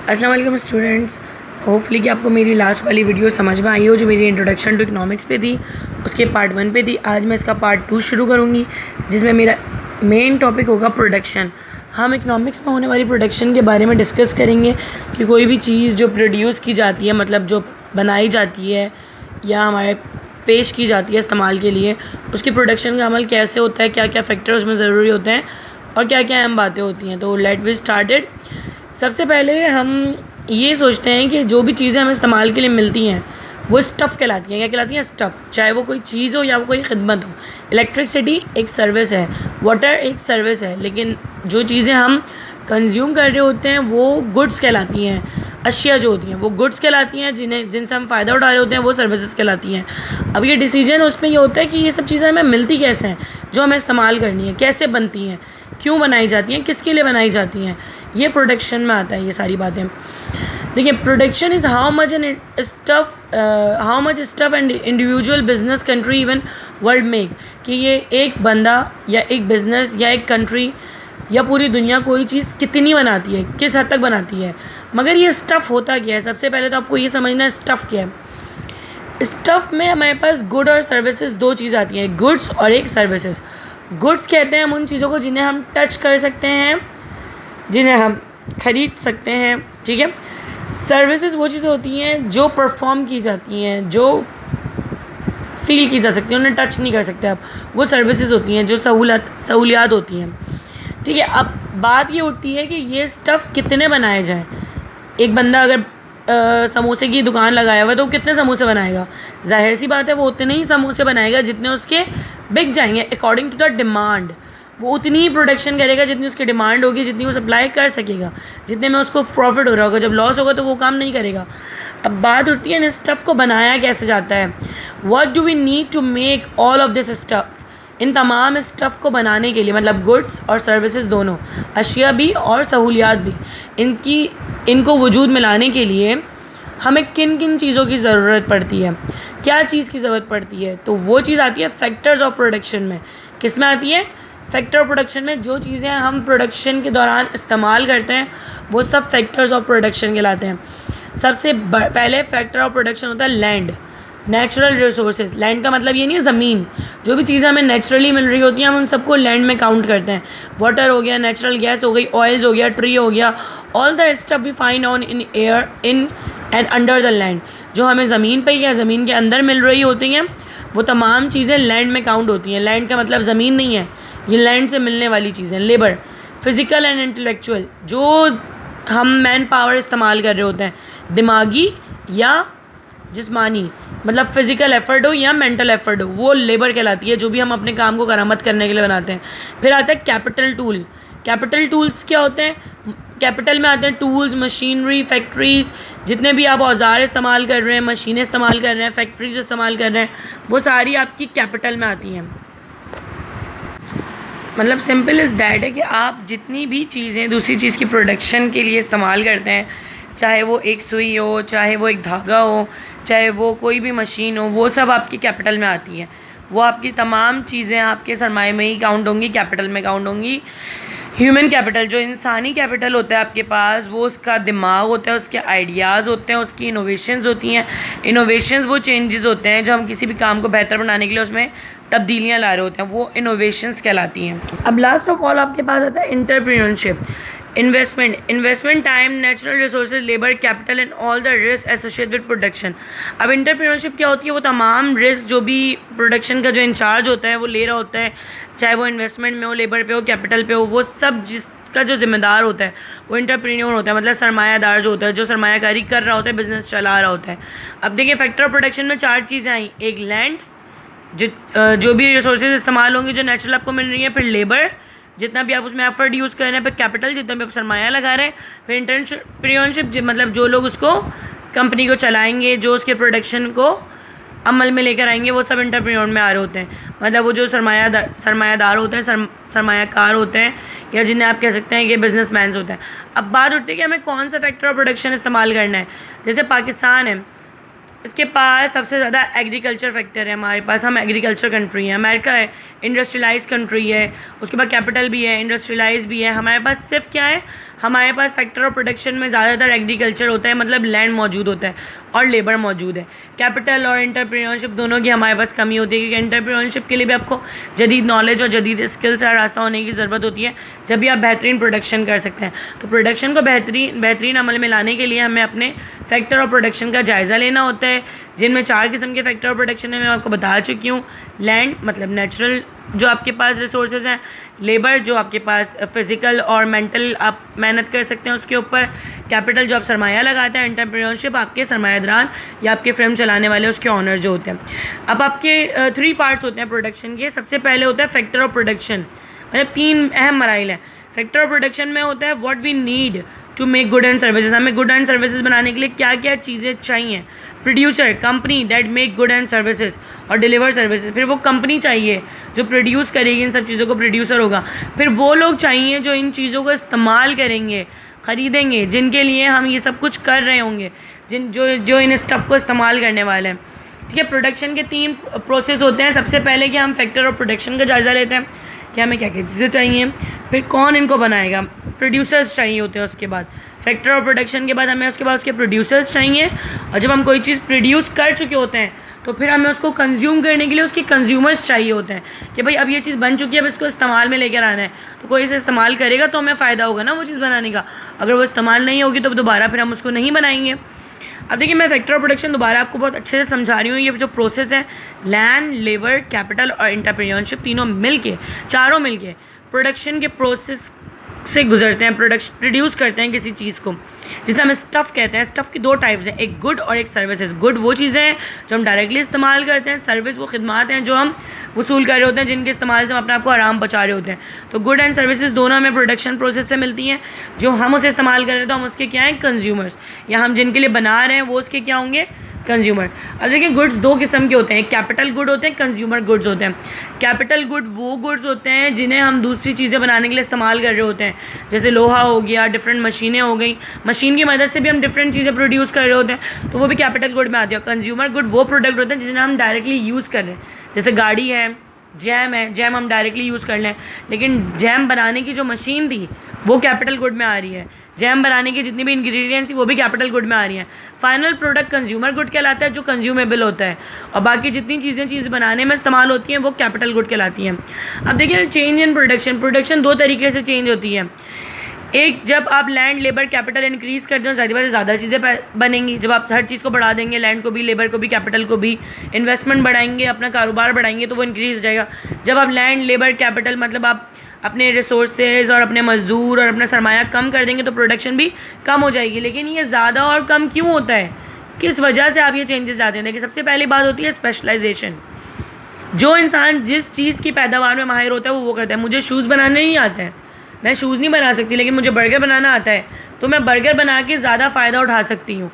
अस्सलाम वालेकुम students. Hopefully कि आपको मेरी लास्ट वाली वीडियो समझ में आई हो जो मेरी इंट्रोडक्शन टू इकोनॉमिक्स पे थी, उसके पार्ट 1 पे थी। आज मैं इसका पार्ट 2 शुरू करूँगी जिसमें मेरा मेन टॉपिक होगा प्रोडक्शन। हम इकोनॉमिक्स में होने वाली प्रोडक्शन के बारे में डिस्कस करेंगे कि कोई भी चीज़ जो प्रोड्यूस की जाती है, मतलब जो बनाई जाती है या हमारे पेश की जाती है इस्तेमाल के लिए, उसकी प्रोडक्शन का अमल कैसे होता है, क्या क्या फैक्टर उसमें ज़रूरी होते हैं और क्या क्या अहम बातें होती हैं। तो लेट वी स्टार्टेड। सबसे पहले हम ये सोचते हैं कि जो भी चीज़ें हमें इस्तेमाल के लिए मिलती हैं वो स्टफ़ कहलाती हैं। क्या कहलाती हैं? स्टफ़। चाहे वो कोई चीज़ हो या वो कोई खिदमत हो। इलेक्ट्रिसिटी एक सर्विस है, वाटर एक सर्विस है, लेकिन जो चीज़ें हम कंज्यूम कर रहे होते हैं वो गुड्स कहलाती हैं। अशिया जो होती हैं वो गुड्स कहलाती हैं, जिनसे हम फ़ायदा उठा रहे होते हैं वो सर्विसेज कहलाती हैं। अब ये डिसीजन उसमें ये होता है कि ये सब चीज़ें हमें मिलती कैसे हैं, जो हमें इस्तेमाल करनी है, कैसे बनती हैं, क्यों बनाई जाती हैं, किसके लिए बनाई जाती हैं, ये प्रोडक्शन में आता है ये सारी बातें। देखिए, production is how much stuff and individual business country even world make, कि ये एक बंदा या एक बिज़नेस या एक कंट्री या पूरी दुनिया कोई चीज़ कितनी बनाती है, किस हद तक बनाती है। मगर ये स्टफ़ होता क्या है? सबसे पहले तो आपको ये समझना है स्टफ़ क्या है। स्टफ़ में हमारे पास गुड और सर्विसेज दो चीज़ आती हैं, गुड्स और एक सर्विसेज। गुड्स कहते हैं हम उन चीज़ों को जिन्हें हम टच कर सकते हैं, जिन्हें हम ख़रीद सकते हैं, ठीक है। सर्विसेज वो चीज़ें होती हैं जो परफॉर्म की जाती हैं, जो फील की जा सकती हैं, उन्हें टच नहीं कर सकते आप, वो सर्विसेज होती हैं, जो सहूलियात होती हैं, ठीक है। अब बात ये उठती है कि ये स्टफ़ कितने बनाए जाएं। एक बंदा अगर समोसे की दुकान लगाया हुआ है तो वो कितने समोसे बनाएगा? जाहिर सी बात है वो उतने ही समोसे बनाएगा जितने उसके बिक जाएंगे अकॉर्डिंग टू द डिमांड। वो उतनी ही प्रोडक्शन करेगा जितनी उसकी डिमांड होगी, जितनी वो सप्लाई कर सकेगा, जितने में उसको प्रॉफिट हो रहा होगा। जब लॉस होगा तो वो काम नहीं करेगा। अब बात उठती है इन स्टफ़ को बनाया कैसे जाता है। What do we need to make all of this stuff. इन तमाम स्टफ़ को बनाने के लिए, मतलब गुड्स और सर्विसेज दोनों, अशिया भी और सहूलियात भी, इनको वजूद में लाने के लिए हमें किन किन चीज़ों की ज़रूरत पड़ती है, क्या चीज़ की ज़रूरत पड़ती है। तो वो चीज़ आती है फैक्टर्स ऑफ प्रोडक्शन में। किस में आती है? फैक्टर ऑफ प्रोडक्शन में। जो चीज़ें हम प्रोडक्शन के दौरान इस्तेमाल करते हैं वो सब फैक्टर्स ऑफ प्रोडक्शन कहलाते हैं। सबसे पहले फैक्टर ऑफ प्रोडक्शन होता है लैंड, नेचुरल रिसोर्सेज। लैंड का मतलब ये नहीं है ज़मीन, जो भी चीज़ें हमें नेचुरली मिल रही होती हैं हम उन सबको लैंड में काउंट करते हैं। वाटर हो गया, नेचुरल गैस हो गई, ऑयल्स हो गया, ट्री हो गया, all the stuff we find on in air in and under the land. जो हमें ज़मीन पर या ज़मीन के अंदर मिल रही होती हैं वो तमाम चीज़ें लैंड में काउंट होती हैं। लैंड का मतलब ज़मीन नहीं है, ये लैंड से मिलने वाली चीज़ें। लेबर, फिज़िकल एंड इंटेलेक्चुअल, जो हम मैन पावर इस्तेमाल कर रहे होते हैं, दिमागी या जिस्मानी, मतलब फ़िज़िकल एफ़र्ट हो या मेंटल एफ़र्ट हो, वो लेबर कहलाती है, जो भी हम अपने काम को करामत करने के लिए बनाते हैं। फिर आता है कैपिटल टूल। कैपिटल टूल्स क्या होते हैं? कैपिटल में आते हैं टूल्स, मशीनरी, फैक्ट्रीज़, जितने भी आप औजार इस्तेमाल कर रहे हैं, मशीनें इस्तेमाल कर रहे हैं, फैक्ट्रीज इस्तेमाल कर रहे हैं, वो सारी आपकी कैपिटल में आती हैं। मतलब सिंपल इज़ दैट है कि आप जितनी भी चीज़ें दूसरी चीज़ की प्रोडक्शन के लिए इस्तेमाल करते हैं, चाहे वो एक सुई हो, चाहे वो एक धागा हो, चाहे वो कोई भी मशीन हो, वो सब आपकी कैपिटल में आती हैं। वो आपकी तमाम चीज़ें आपके सरमाए में ही काउंट होंगी, कैपिटल में काउंट होंगी। ह्यूमन कैपिटल, जो इंसानी कैपिटल होता है आपके पास, वो उसका दिमाग होता है, उसके आइडियाज़ होते हैं, उसकी इनोवेशंस होती हैं। इनोवेशंस वो चेंजेस होते हैं जो हम किसी भी काम को बेहतर बनाने के लिए उसमें तब्दीलियाँ ला रहे होते हैं, वो इनोवेशंस कहलाती हैं। अब लास्ट ऑफ ऑल आपके पास आता है entrepreneurship. Investment time, natural resources, labour, capital and all the risk associated with production. अब एंटरप्रेन्योरशिप क्या होती है? वो तमाम रिस्क जो भी प्रोडक्शन का जो इंचार्ज होता है वो ले रहा होता है, चाहे वो इन्वेस्टमेंट में हो, लेबर पे हो, कैपिटल पे हो, वो सब जिसका जो जिम्मेदार होता है वो एंटरप्रेन्योर होता है, मतलब सरमायादार जो होता है, जो सरमायाकारी कर रहा होता है, बिजनेस चला रहा होता है। अब देखिए, फैक्टर ऑफ प्रोडक्शन में 4 चीज़ें आई। एक लैंड, जो भी रिसोर्सेज इस्तेमाल होंगी जो नेचुरल आपको मिल रही है, फिर लेबर, जितना भी आप उसमें एफर्ट यूज़ कर रहे हैं, फिर कैपिटल, जितना भी आप सरमाया लगा रहे हैं, फिर एंटरप्रेन्योरशिप, मतलब जो लोग उसको कंपनी को चलाएंगे, जो उसके प्रोडक्शन को अमल में लेकर आएंगे, वो सब एंटरप्रेन्योर में आ रहे होते हैं। मतलब वो जो सरमायादार होते हैं, सरमायाकार होते हैं, या जिन्हें आप कह सकते हैं कि बिजनेसमैन होते हैं। अब बात उठती है कि हमें कौन सा फैक्टर ऑफ प्रोडक्शन इस्तेमाल करना है। जैसे पाकिस्तान है, इसके पास सबसे ज़्यादा एग्रीकल्चर फैक्टर है। हमारे पास, हम एग्रीकल्चर कंट्री है। अमेरिका है, इंडस्ट्रियलाइज कंट्री है, उसके बाद कैपिटल भी है, इंडस्ट्रियलाइज भी है। हमारे पास सिर्फ क्या है? हमारे पास फैक्टर ऑफ प्रोडक्शन में ज़्यादातर एग्रीकल्चर होता है, मतलब लैंड मौजूद होता है और लेबर मौजूद है। कैपिटल और एंटरप्रेन्योरशिप दोनों की हमारे पास कमी होती है, क्योंकि एंटरप्रेन्योरशिप के लिए भी आपको जदीद नॉलेज और जदीद स्किल्स का रास्ता होने की ज़रूरत होती है, जब भी आप बेहतरीन प्रोडक्शन कर सकते हैं। तो प्रोडक्शन को बेहतरीन अमल में लाने के लिए हमें अपने फैक्टर ऑफ प्रोडक्शन का जायज़ा लेना होता है, जिनमें 4 किस्म के फैक्टर ऑफ प्रोडक्शन है, मैं आपको बता चुकी हूँ। लैंड मतलब नेचुरल जो आपके पास रिसोर्सेज हैं, लेबर जो आपके पास फिज़िकल और मेंटल आप मेहनत कर सकते हैं उसके ऊपर, कैपिटल जो आप सरमाया लगाते हैं, एंटरप्रेन्योरशिप आपके सरमायादारान या आपके फिल्म चलाने वाले उसके ऑनर जो होते हैं। अब आपके 3 पार्ट्स होते हैं प्रोडक्शन के। सबसे पहले होता है फैक्टर ऑफ प्रोडक्शन, मतलब 3 अहम मराइल हैं। फैक्टर ऑफ प्रोडक्शन में होता है what we need to make good and services, हमें गुड एंड सर्विसेज बनाने के लिए क्या क्या चीज़ें चाहिए। Producer company that make good and services और डिलीवर सर्विसेज, फिर वो कंपनी चाहिए जो प्रोड्यूस करेगी इन सब चीज़ों को, प्रोड्यूसर होगा। फिर वो लोग चाहिए जो इन चीज़ों को इस्तेमाल करेंगे, ख़रीदेंगे, जिनके लिए हम ये सब कुछ कर रहे होंगे, जो इन स्टफ़ को इस्तेमाल करने वाले हैं। ठीक है, प्रोडक्शन के 3 प्रोसेस होते हैं। सबसे पहले कि हम फैक्टर ऑफ प्रोडक्शन का जायज़ा लेते हैं कि हमें क्या क्या चीज़ें चाहिए, फिर कौन इनको बनाएगा, प्रोड्यूसर्स चाहिए होते हैं। उसके बाद फैक्टर ऑफ प्रोडक्शन के बाद हमें उसके बाद उसके प्रोड्यूसर्स चाहिए, और जब हम कोई चीज़ प्रोड्यूस कर चुके होते हैं तो फिर हमें उसको कंज्यूम करने के लिए उसके कंज्यूमर्स चाहिए होते हैं कि भाई अब ये चीज़ बन चुकी है, अब इसको इस्तेमाल में लेकर आना है। तो कोई इसे इस्तेमाल करेगा तो हमें फ़ायदा होगा ना वो चीज़ बनाने का, अगर वो इस्तेमाल नहीं होगी तो दोबारा फिर हम उसको नहीं बनाएंगे। अब देखिए, मैं फैक्टर ऑफ प्रोडक्शन दोबारा आपको बहुत अच्छे से समझा रही हूँ। ये जो प्रोसेस है, लैंड, लेबर, कैपिटल और एंटरप्रेन्योरशिप, तीनों मिलके, चारों मिलके प्रोडक्शन के प्रोसेस से गुजरते हैं, प्रोड्यूस करते हैं किसी चीज़ को, जिसे हम स्टफ़ कहते हैं। स्टफ़ की 2 टाइप्स हैं, एक गुड और एक सर्विसेज। गुड वो चीज़ें हैं जो हम डायरेक्टली इस्तेमाल करते हैं, सर्विस वो खिदमात हैं जो हम वसूल कर रहे होते हैं, जिनके इस्तेमाल से हम अपने आप को आराम पहुँचा रहे होते हैं। तो गुड एंड सर्विसेज दोनों हमें प्रोडक्शन प्रोसेस से मिलती हैं। जो हम उसे इस्तेमाल कर रहे हैं तो हम उसके क्या हैं, कंज्यूमर्स, या हम जिनके लिए बना रहे हैं वो उसके क्या होंगे, कंज्यूमर। अब देखिए, गुड्स 2 किस्म के होते हैं, कैपिटल गुड होते हैं, कंज्यूमर गुड्स होते हैं। कैपिटल गुड वो गुड्स होते हैं जिन्हें हम दूसरी चीज़ें बनाने के लिए इस्तेमाल कर रहे होते हैं, जैसे लोहा हो गया, डिफरेंट मशीनें हो गई, मशीन की मदद से भी हम डिफरेंट चीज़ें प्रोड्यूस कर रहे होते हैं, तो वो भी कैपिटल गुड में आती है। कंज्यूमर गुड वो प्रोडक्ट होते हैं जिन्हें हम डायरेक्टली यूज़ कर रहे हैं, जैसे गाड़ी है, जैम है, जैम हम डायरेक्टली यूज़ कर लें, लेकिन जैम बनाने की जो मशीन थी वो कैपिटल गुड में आ रही है, जैम बनाने की जितनी भी इंग्रेडिएंट्स थी वो भी कैपिटल गुड में आ रही हैं। फाइनल प्रोडक्ट कंज्यूमर गुड कहलाता है, जो कंज्यूमेबल होता है, और बाकी जितनी चीज़ बनाने में इस्तेमाल होती हैं वो कैपिटल गुड कहलाती हैं। अब देखिए, चेंज इन प्रोडक्शन 2 तरीके से चेंज होती है। एक, जब आप लैंड, लेबर, कैपिटल इंक्रीज़ करते हो, ज़्यादा चीज़ें बनेंगी। जब आप हर चीज़ को बढ़ा देंगे, लैंड को भी, लेबर को भी, कैपिटल को भी, इन्वेस्टमेंट बढ़ाएंगे, अपना कारोबार बढ़ाएंगे, तो वो इंक्रीज़ जाएगा। जब आप लैंड, लेबर, कैपिटल मतलब आप अपने रिसोर्सेज और अपने मज़दूर और अपना सरमाया कम कर देंगे तो प्रोडक्शन भी कम हो जाएगी। लेकिन ये ज़्यादा और कम क्यों होता है, किस वजह से आप ये चेंजेस लाते हैं? देखिए, सबसे पहली बात होती है स्पेशलाइजेशन। जो इंसान जिस चीज़ की पैदावार में माहिर होता है वो करता है। मुझे शूज़ बनाने नहीं आता है, मैं शूज़ नहीं बना सकती, लेकिन मुझे बर्गर बनाना आता है, तो मैं बर्गर बना के ज़्यादा फ़ायदा उठा सकती हूँ।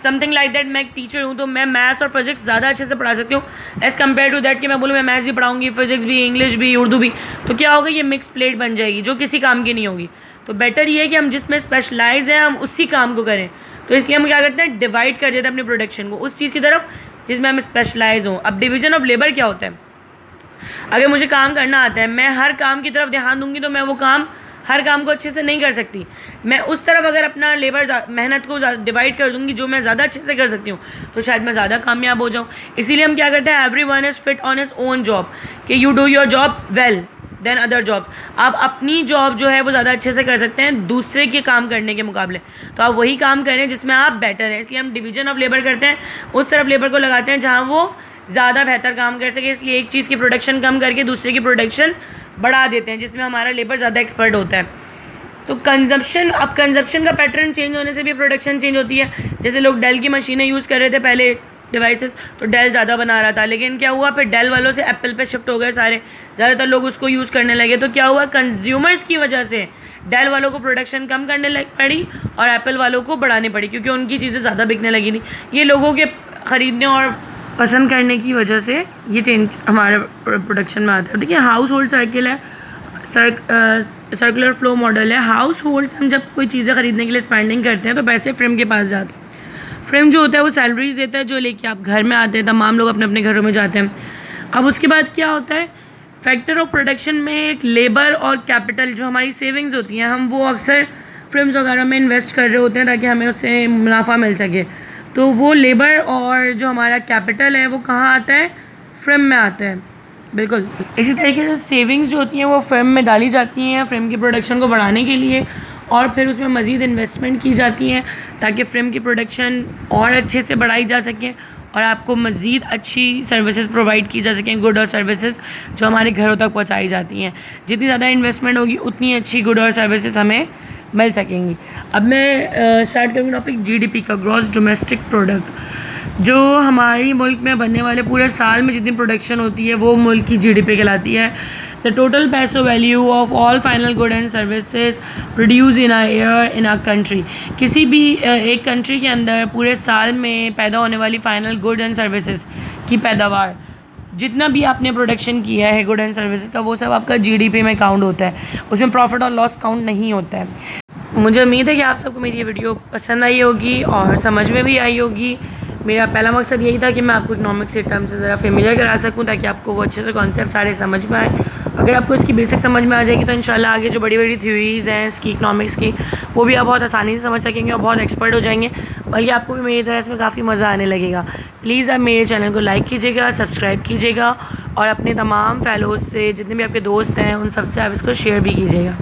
समथिंग लाइक दैट, मैं एक टीचर हूँ तो मैं मैथ्स और फिज़िक्स ज़्यादा अच्छे से पढ़ा सकती हूँ एज़ कम्पेयर टू दैट कि मैं बोलूँ मैं मैथ्स भी पढ़ाऊँगी, फिज़िक्स भी, इंग्लिश भी, उर्दू भी, तो क्या होगा, ये मिक्स प्लेट बन जाएगी जो किसी काम की नहीं होगी। तो बेटर ये है कि हम जिसमें स्पेशलाइज हैं हम उसी काम को करें। तो इसलिए हम क्या करते हैं, डिवाइड कर देते हैं अपनी प्रोडक्शन को उस चीज़ की तरफ जिसमें हम स्पेशलाइज हों। अब डिवीज़न ऑफ लेबर क्या होता है, अगर मुझे काम करना आता है, मैं हर काम की तरफ ध्यान दूँगी तो मैं वो काम, हर काम को अच्छे से नहीं कर सकती। मैं उस तरफ अगर अपना लेबर मेहनत को डिवाइड कर दूँगी जो मैं ज़्यादा अच्छे से कर सकती हूँ, तो शायद मैं ज़्यादा कामयाब हो जाऊँ। इसीलिए हम क्या करते हैं, everyone is fit on his own job, कि you do your job well then other job. आप अपनी जॉब जो है वो ज़्यादा अच्छे से कर सकते हैं दूसरे के काम करने के मुकाबले, तो आप वही काम करें जिसमें आप बेटर हैं। इसलिए हम डिवीज़न ऑफ लेबर करते हैं, उस तरफ लेबर को लगाते हैं जहाँ वो ज़्यादा बेहतर काम कर सके। इसलिए एक चीज़ की प्रोडक्शन कम करके दूसरे की प्रोडक्शन बढ़ा देते हैं जिसमें हमारा लेबर ज़्यादा एक्सपर्ट होता है। तो कंजप्शन, अब कंजप्शन का पैटर्न चेंज होने से भी प्रोडक्शन चेंज होती है। जैसे लोग डेल की मशीनें यूज़ कर रहे थे पहले डिवाइसेस, तो डेल ज़्यादा बना रहा था, लेकिन क्या हुआ, फिर डेल वालों से एप्पल पे शिफ्ट हो गए सारे, ज़्यादातर लोग उसको यूज़ करने लगे। तो क्या हुआ, कंज्यूमर्स की वजह से डेल वालों को प्रोडक्शन कम करने लग पड़ी और एप्पल वालों को बढ़ानी पड़ी, क्योंकि उनकी चीज़ें ज़्यादा बिकने लगी थी। ये लोगों के ख़रीदने और पसंद करने की वजह से ये चेंज हमारे प्रोडक्शन में आता है। देखिए, हाउस होल्ड सर्किल है, सर्कुलर फ्लो मॉडल है। हाउस होल्ड्स, हम जब कोई चीज़ें ख़रीदने के लिए स्पेंडिंग करते हैं तो पैसे फ्रेम के पास जाते हैं। फ्रेम जो होता है वो सैलरीज देता है जो लेके आप घर में आते हैं, तमाम लोग अपने अपने घरों में जाते हैं। अब उसके बाद क्या होता है, फैक्टर ऑफ प्रोडक्शन में एक लेबर और कैपिटल जो हमारी सेविंग्स होती हैं, हम वो अक्सर फ़िल्म्स वगैरह में इन्वेस्ट कर रहे होते हैं ताकि हमें उससे मुनाफा मिल सके। तो वो लेबर और जो हमारा कैपिटल है वो कहाँ आता है, फ़िल्म में आता है। बिल्कुल इसी तरीके से सेविंग्स जो होती हैं वो फ़िल्म में डाली जाती हैं फ़िल्म की प्रोडक्शन को बढ़ाने के लिए, और फिर उसमें मज़ीद इन्वेस्टमेंट की जाती हैं ताकि फ़िल्म की प्रोडक्शन और अच्छे से बढ़ाई जा सके और आपको मज़ीद अच्छी सर्विसेज प्रोवाइड की जा सकें, गुड और सर्विसेज जो हमारे घरों तक पहुंचाई जाती हैं। जितनी ज़्यादा इन्वेस्टमेंट होगी उतनी अच्छी गुड और सर्विसेज हमें मिल सकेंगी। अब मैं स्टार्ट करूँगी टॉपिक जीडीपी का, ग्रॉस डोमेस्टिक प्रोडक्ट। जो हमारी मुल्क में बनने वाले पूरे साल में जितनी प्रोडक्शन होती है वो मुल्क की जीडीपी कहलाती है। द टोटल पैसो value of all final good and services produce in a year in a country. किसी भी एक कंट्री के अंदर पूरे साल में पैदा होने वाली फाइनल गुड एंड सर्विसेज की पैदावार, जितना भी आपने प्रोडक्शन किया है गुड एंड सर्विसेज का, वो सब आपका जीडीपी में काउंट होता है, उसमें प्रॉफिट और लॉस काउंट नहीं होता है। मुझे उम्मीद है कि आप सबको मेरी ये वीडियो पसंद आई होगी और समझ में भी आई होगी। मेरा पहला मकसद यही था कि मैं आपको इकोनॉमिक्स के टर्म से ज़रा फेमिलियर करा सकूं ताकि आपको वो अच्छे से कॉन्सेप्ट सारे समझ में आए। अगर आपको इसकी बेसिक समझ में आ जाएगी तो इंशाल्लाह आगे जो बड़ी बड़ी थ्योरीज़ हैं इसकी इकोनॉमिक्स की वो भी आप बहुत आसानी से समझ सकेंगे और बहुत एक्सपर्ट हो जाएंगे, बल्कि आपको भी मेरी तरह इसमें काफ़ी मज़ा आने लगेगा। प्लीज़ आप मेरे चैनल को लाइक कीजिएगा, सब्सक्राइब कीजिएगा और अपने तमाम फैलोज़ से, जितने भी आपके दोस्त हैं, उन सबसे आप इसको शेयर भी कीजिएगा।